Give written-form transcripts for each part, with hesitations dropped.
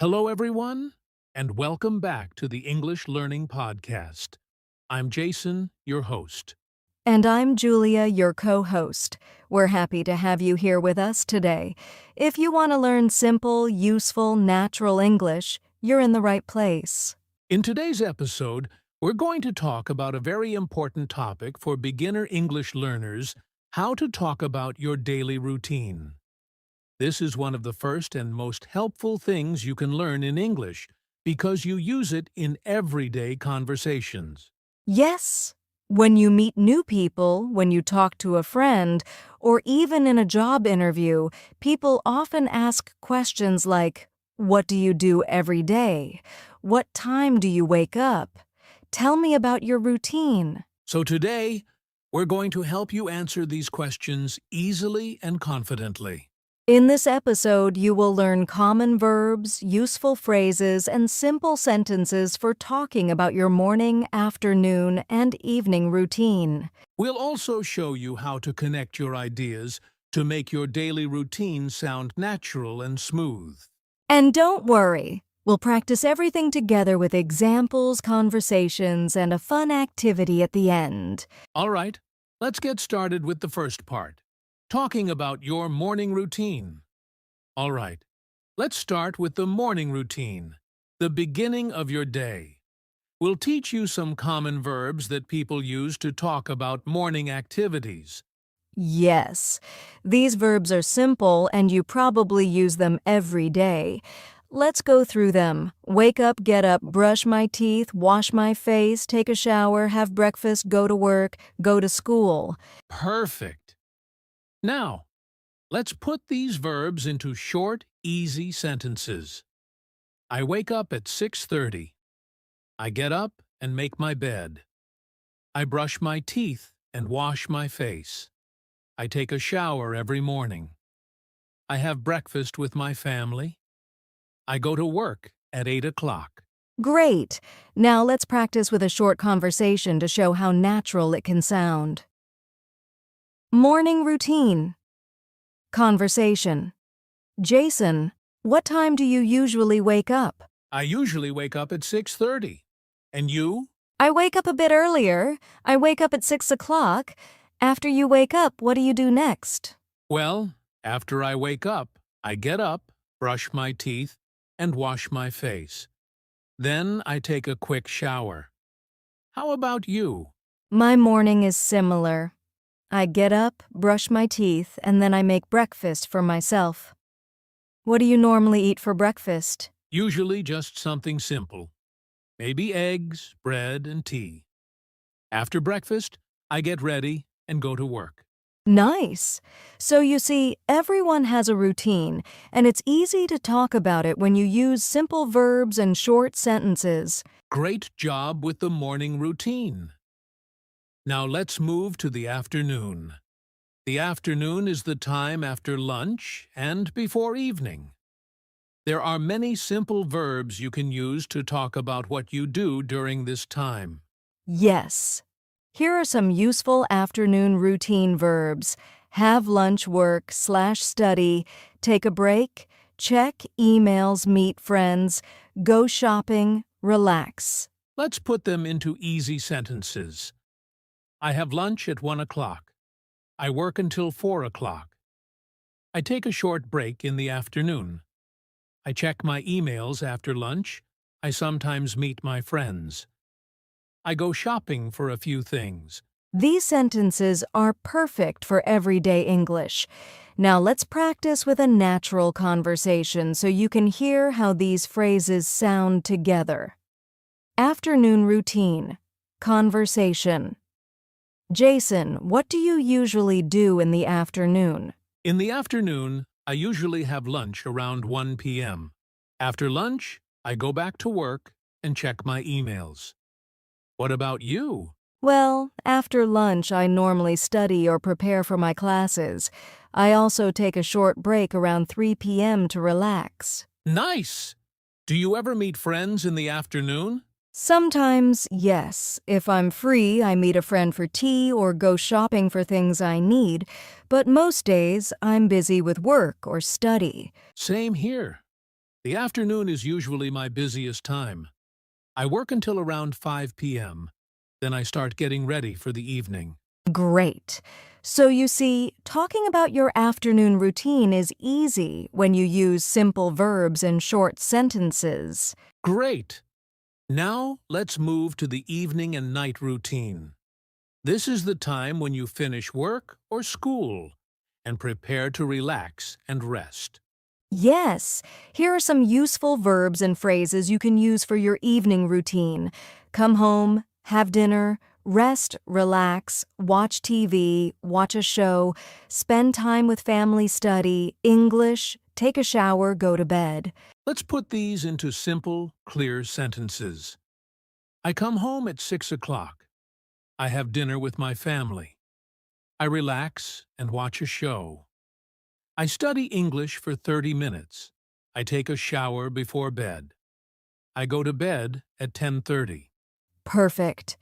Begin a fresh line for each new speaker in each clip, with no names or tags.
Hello, everyone, and welcome back to the English Learning Podcast. I'm Jason, your host.
And I'm Julia, your co-host. We're happy to have you here with us today. If you want to learn simple, useful, natural English, you're in the right place.
In today's episode, we're going to talk about a very important topic for beginner English learners: how to talk about your daily routine. This is one of the first and most helpful things you can learn in English because you use it in everyday conversations.
Yes, when you meet new people, when you talk to a friend, or even in a job interview, people often ask questions like, "What do you do every day? What time do you wake up? Tell me about your routine."
So today, we're going to help you answer these questions easily and confidently.
In this episode, you will learn common verbs, useful phrases, and simple sentences for talking about your morning, afternoon, and evening routine.
We'll also show you how to connect your ideas to make your daily routine sound natural and smooth.
And don't worry, we'll practice everything together with examples, conversations, and a fun activity at the end.
All right, let's get started with the first part, talking about your morning routine. All right, let's start with the morning routine, the beginning of your day. We'll teach you some common verbs that people use to talk about morning activities.
Yes, these verbs are simple and you probably use them every day. Let's go through them. Wake up, get up, brush my teeth, wash my face, take a shower, have breakfast, go to work, go to school.
Perfect. Now, let's put these verbs into short, easy sentences. I wake up at 6:30. I get up and make my bed. I brush my teeth and wash my face. I take a shower every morning. I have breakfast with my family. I go to work at 8 o'clock.
Great! Now let's practice with a short conversation to show how natural it can sound. Morning routine. Conversation. Jason, what time do you usually wake up?
I usually wake up at 6:30. And you?
I wake up a bit earlier. I wake up at 6 o'clock. After you wake up, what do you do next?
Well, after I wake up, I get up, brush my teeth, and wash my face. Then I take a quick shower. How about you?
My morning is similar. I get up, brush my teeth, and then I make breakfast for myself. What do you normally eat for breakfast?
Usually just something simple. Maybe eggs, bread, and tea. After breakfast, I get ready and go to work.
Nice! So you see, everyone has a routine, and it's easy to talk about it when you use simple verbs and short sentences.
Great job with the morning routine. Now let's move to the afternoon. The afternoon is the time after lunch and before evening. There are many simple verbs you can use to talk about what you do during this time.
Yes. Here are some useful afternoon routine verbs. Have lunch, work, /study, take a break, check emails, meet friends, go shopping, relax.
Let's put them into easy sentences. I have lunch at 1 o'clock. I work until 4 o'clock. I take a short break in the afternoon. I check my emails after lunch. I sometimes meet my friends. I go shopping for a few things.
These sentences are perfect for everyday English. Now let's practice with a natural conversation so you can hear how these phrases sound together. Afternoon routine. Conversation. Jason, what do you usually do in the afternoon?
In the afternoon, I usually have lunch around 1 p.m. After lunch, I go back to work and check my emails. What about you?
Well, after lunch, I normally study or prepare for my classes. I also take a short break around 3 p.m. to relax.
Nice! Do you ever meet friends in the afternoon?
Sometimes, yes. If I'm free, I meet a friend for tea or go shopping for things I need, but most days I'm busy with work or study.
Same here. The afternoon is usually my busiest time. I work until around 5 p.m. Then I start getting ready for the evening.
Great. So you see, talking about your afternoon routine is easy when you use simple verbs and short sentences.
Great! Now let's move to the evening and night routine. This is the time when you finish work or school and prepare to relax and rest.
Yes, here are some useful verbs and phrases you can use for your evening routine. Come home, have dinner, rest, relax, watch TV, watch a show, spend time with family, study, English, take a shower, go to bed.
Let's put these into simple, clear sentences. I come home at 6 o'clock. I have dinner with my family. I relax and watch a show. I study English for 30 minutes. I take a shower before bed. I go to bed at 10:30.
Perfect.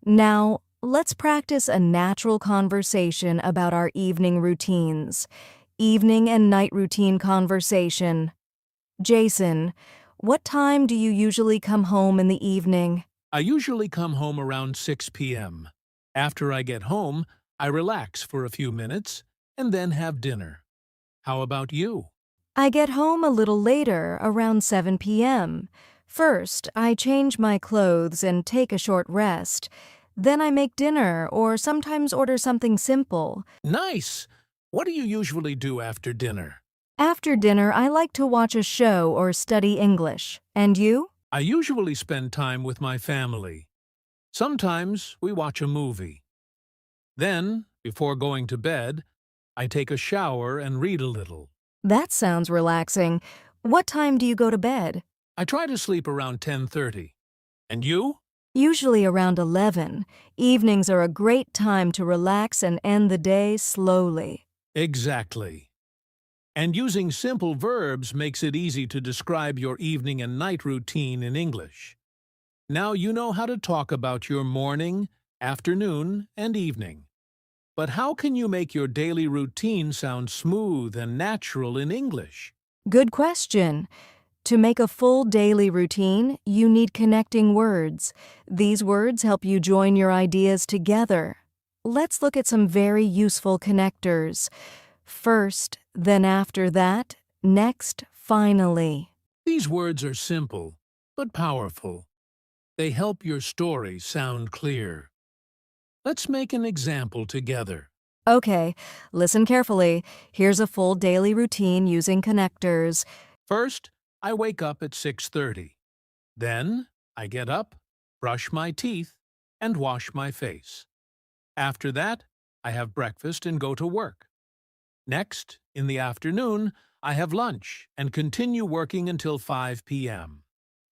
Now, let's practice a natural conversation about our evening routines. Evening and night routine conversation. Jason, what time do you usually come home in the evening?
I usually come home around 6 p.m. After I get home, I relax for a few minutes and then have dinner. How about you?
I get home a little later, around 7 p.m. First, I change my clothes and take a short rest. Then I make dinner or sometimes order something simple.
Nice! What do you usually do after dinner?
After dinner, I like to watch a show or study English. And you?
I usually spend time with my family. Sometimes we watch a movie. Then, before going to bed, I take a shower and read a little.
That sounds relaxing. What time do you go to bed?
I try to sleep around 10:30. And you?
Usually around 11. Evenings are a great time to relax and end the day slowly.
Exactly. And using simple verbs makes it easy to describe your evening and night routine in English. Now you know how to talk about your morning, afternoon, and evening. But how can you make your daily routine sound smooth and natural in English?
Good question. To make a full daily routine, you need connecting words. These words help you join your ideas together. Let's look at some very useful connectors. First, then after that, next, finally.
These words are simple, but powerful. They help your story sound clear. Let's make an example together.
Okay, listen carefully. Here's a full daily routine using connectors.
First, I wake up at 6:30. Then, I get up, brush my teeth, and wash my face. After that, I have breakfast and go to work. Next, in the afternoon, I have lunch and continue working until 5 p.m.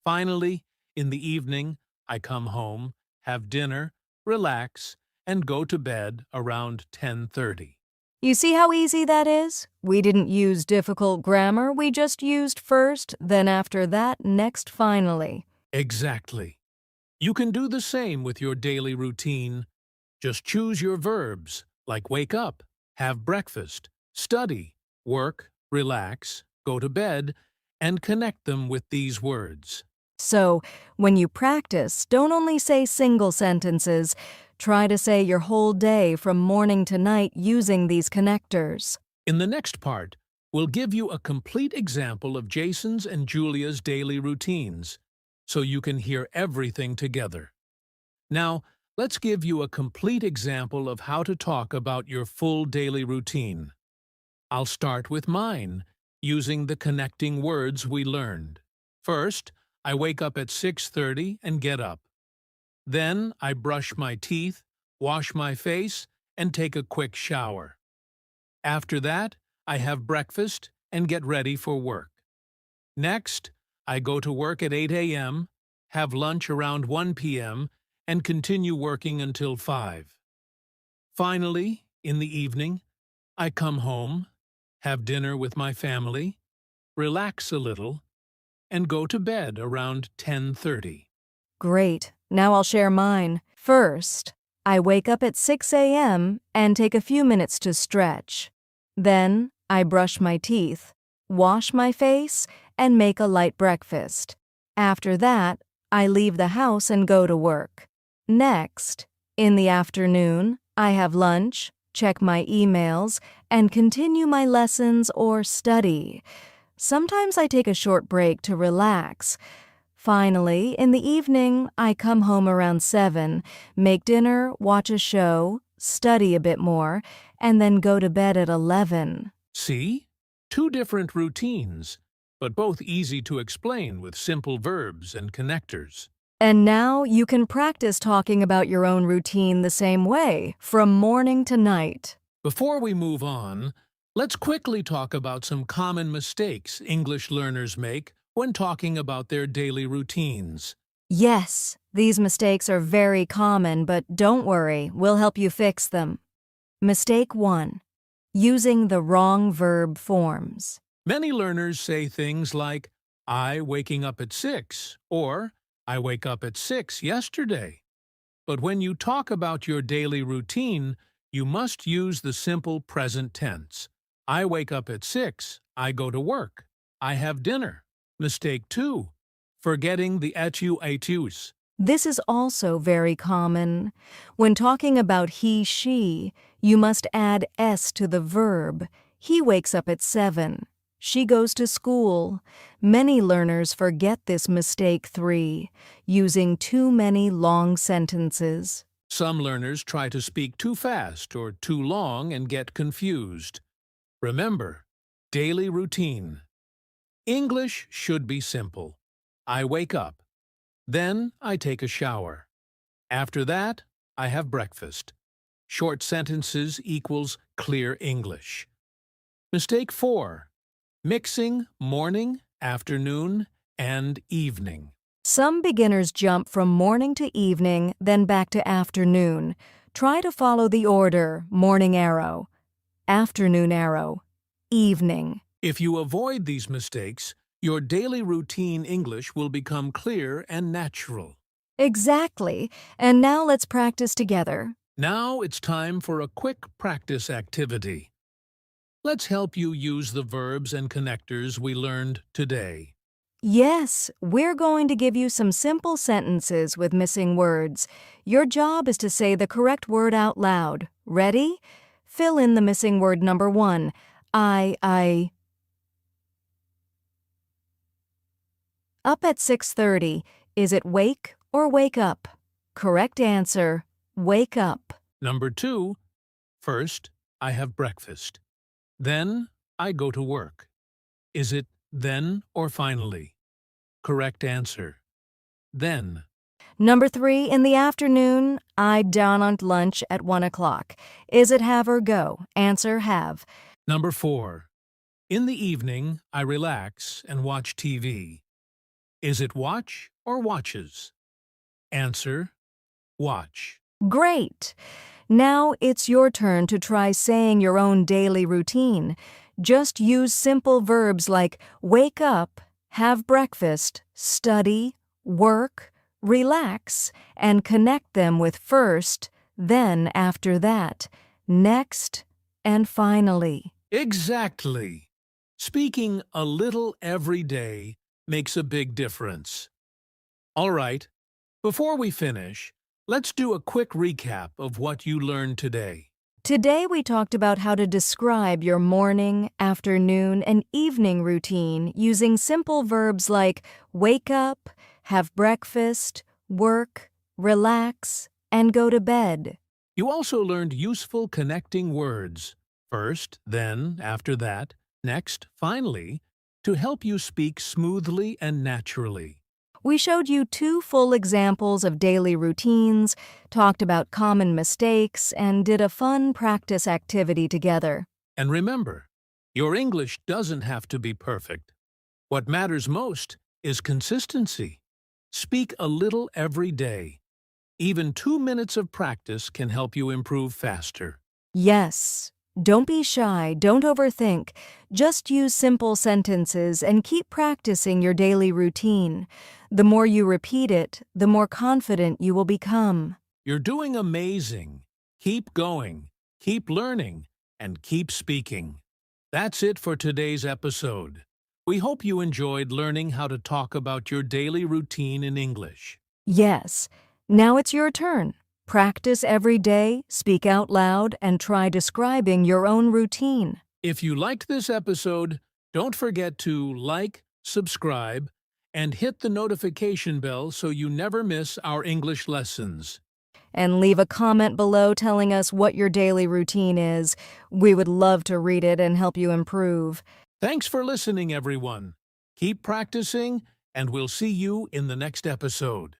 Finally, in the evening, I come home, have dinner, relax, and go to bed around 10:30.
You see how easy that is? We didn't use difficult grammar, we just used first, then after that, next, finally.
Exactly. You can do the same with your daily routine. Just choose your verbs, like wake up, have breakfast, study, work, relax, go to bed, and connect them with these words.
So, when you practice, don't only say single sentences. Try to say your whole day from morning to night using these connectors.
In the next part, we'll give you a complete example of Jason's and Julia's daily routines, so you can hear everything together. Now, let's give you a complete example of how to talk about your full daily routine. I'll start with mine, using the connecting words we learned. First, I wake up at 6:30 and get up. Then, I brush my teeth, wash my face, and take a quick shower. After that, I have breakfast and get ready for work. Next, I go to work at 8 a.m., have lunch around 1 p.m., and continue working until 5. Finally, in the evening, I come home, have dinner with my family, relax a little, and go to bed around 10:30.
Great. Now I'll share mine. First, I wake up at 6 a.m. and take a few minutes to stretch. Then, I brush my teeth, wash my face, and make a light breakfast. After that, I leave the house and go to work. Next, in the afternoon, I have lunch, check my emails, and continue my lessons or study. Sometimes I take a short break to relax. Finally, in the evening, I come home around 7, make dinner, watch a show, study a bit more, and then go to bed at 11.
See? Two different routines, but both easy to explain with simple verbs and connectors.
And now you can practice talking about your own routine the same way, from morning to night.
Before we move on, let's quickly talk about some common mistakes English learners make when talking about their daily routines.
Yes, these mistakes are very common, but don't worry, we'll help you fix them. Mistake 1. Using the wrong verb forms.
Many learners say things like, I waking up at 6, or I wake up at 6 yesterday. But when you talk about your daily routine, you must use the simple present tense. I wake up at 6, I go to work, I have dinner. Mistake 2. Forgetting the etus.
This is also very common. When talking about he, she, you must add s to the verb. He wakes up at 7. She goes to school. Many learners forget this mistake 3, using too many long sentences.
Some learners try to speak too fast or too long and get confused. Remember, daily routine. English should be simple. I wake up. Then I take a shower. After that, I have breakfast. Short sentences equals clear English. Mistake 4. Mixing morning, afternoon, and evening.
Some beginners jump from morning to evening, then back to afternoon. Try to follow the order: morning arrow, afternoon arrow, evening.
If you avoid these mistakes, your daily routine English will become clear and natural.
Exactly. And now let's practice together.
Now it's time for a quick practice activity. Let's help you use the verbs and connectors we learned today.
Yes, we're going to give you some simple sentences with missing words. Your job is to say the correct word out loud. Ready? Fill in the missing word number 1. I. Up at 6:30. Is it wake or wake up? Correct answer: wake up.
Number 2. First, I have breakfast. Then, I go to work. Is it then or finally? Correct answer: then.
Number 3, in the afternoon, I down on lunch at 1 o'clock. Is it have or go? Answer: have.
Number 4. In the evening, I relax and watch TV. Is it watch or watches? Answer: watch.
Great! Now it's your turn to try saying your own daily routine. Just use simple verbs like wake up, have breakfast, study, work, relax, and connect them with first, then after that, next, and finally.
Exactly. Speaking a little every day makes a big difference. All right, before we finish, let's do a quick recap of what you learned today.
Today we talked about how to describe your morning, afternoon, and evening routine using simple verbs like wake up, have breakfast, work, relax, and go to bed.
You also learned useful connecting words, first, then, after that, next, finally, to help you speak smoothly and naturally.
We showed you 2 full examples of daily routines, talked about common mistakes, and did a fun practice activity together.
And remember, your English doesn't have to be perfect. What matters most is consistency. Speak a little every day. Even 2 minutes of practice can help you improve faster.
Yes. Don't be shy, don't overthink. Just use simple sentences and keep practicing your daily routine. The more you repeat it, the more confident you will become.
You're doing amazing. Keep going, keep learning, and keep speaking. That's it for today's episode. We hope you enjoyed learning how to talk about your daily routine in English.
Yes. Now it's your turn. Practice every day, speak out loud, and try describing your own routine.
If you liked this episode, don't forget to like, subscribe, and hit the notification bell so you never miss our English lessons.
And leave a comment below telling us what your daily routine is. We would love to read it and help you improve.
Thanks for listening, everyone. Keep practicing, and we'll see you in the next episode.